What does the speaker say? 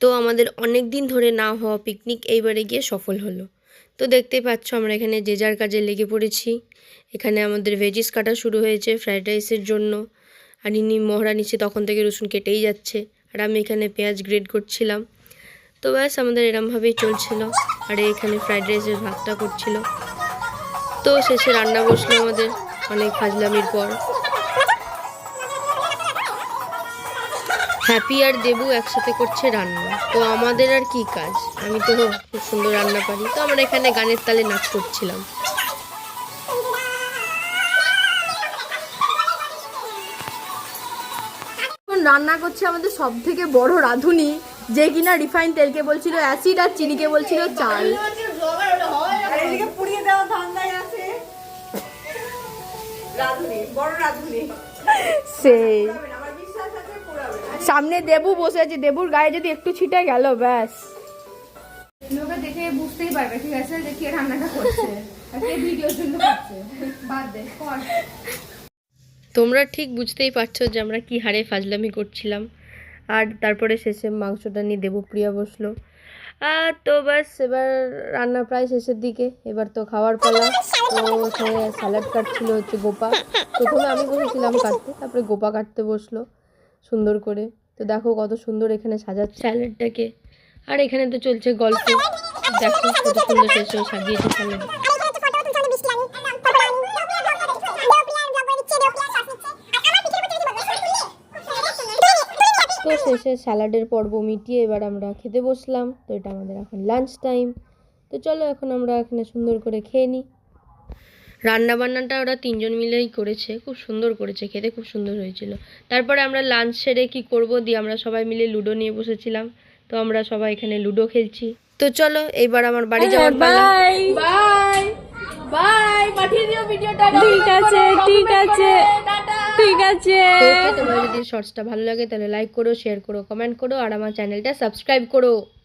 তো আমাদের অনেক দিন ধরে না হওয়া পিকনিক এইবারে গিয়ে সফল হলো। তো দেখতেই পাচ্ছ আমরা এখানে যে যার কাজে লেগে পড়েছি। এখানে আমাদের ভেজিস কাটা শুরু হয়েছে ফ্রাইড রাইসের জন্য। আর ইনি মহড়া নিচ্ছে, তখন থেকে রসুন কেটেই যাচ্ছে, আর আমি এখানে পেঁয়াজ গ্রেড করছিলাম। তো ব্যাস আমাদের এরমভাবেই চলছিল। আর এখানে ফ্রাইড রাইসের ভাতটা করছিল। তো শেষে রান্না বসলো আমাদের অনেক ফাজলামির পর। হ্যাপি আর দেবু একসাথে করছে রান্না। তো আমাদের আর কি কাজ, আমি তো খুব সুন্দর রান্না পারি। তো আমরা এখানে গানের তালে নাচ করছিলাম। রান্না করছে আমাদের সব থেকে বড় রাঁধুনি, যে কিনা রিফাইন তেলকে বলছিল অ্যাসিড আর চিনিকে বলছিল চাল। সেই সামনে দেবু বসে আছে, দেবুর গায়ে যদি একটু ছিটে গেল ব্যাস। লোকে দেখে বুঝতেই পারবে ঠিক আছে যে কে রান্নাটা করছে আর কে ভিডিওর জন্য করছে। বাদ দে কর। তোমরা ঠিক বুঝতেই পারছো যে আমরা কি হারে ফাজলামি করছিলাম। আর তারপরে শেষে মাংসটা নিয়ে দেবপ্রিয়া বসলো। তো ব্যাস এবার রান্না প্রায় শেষের দিকে, এবার তো খাওয়ার পালা। তো সে স্যালাড কাটছিল হচ্ছে গোপা। প্রথমে আমি বসেছিলাম কাটতে, তারপরে গোপা কাটতে বসলো সুন্দর করে। তো দেখো কত সুন্দর এখানে সাজাচ্ছে স্যালাডটাকে। আর এখানে তো চলছে গল্প, দেখো কত সুন্দর শেষেও সাজিয়েছে স্যালাড। তো শেষে স্যালাডের পর্ব মিটিয়ে এবার আমরা খেতে বসলাম। তো এটা আমাদের এখন লাঞ্চ টাইম। তো চলো এখন আমরা এখানে সুন্দর করে খেয়ে নিই। রান্না বান্নাটা ওরা তিনজন মিলেই করেছে, খুব সুন্দর করেছে, খেতে খুব সুন্দর হয়েছিল। তারপরে আমরা লাঞ্চ সেরে কি করব দিয়ে আমরা সবাই মিলে লুডো নিয়ে বসেছিলাম। তো আমরা সবাই এখানে লুডো খেলছি। তো চলো এইবার আমার বাড়ি যাওয়ার পালা। বাই বাই, পাঠিয়ে দিও ভিডিওটা। ঠিক আছে ঠিক আছে ঠিক আছে। তোমরা যদি শর্টসটা ভালো লাগে তাহলে লাইক করো, শেয়ার করো, কমেন্ট করো আর আমার চ্যানেলটা সাবস্ক্রাইব করো।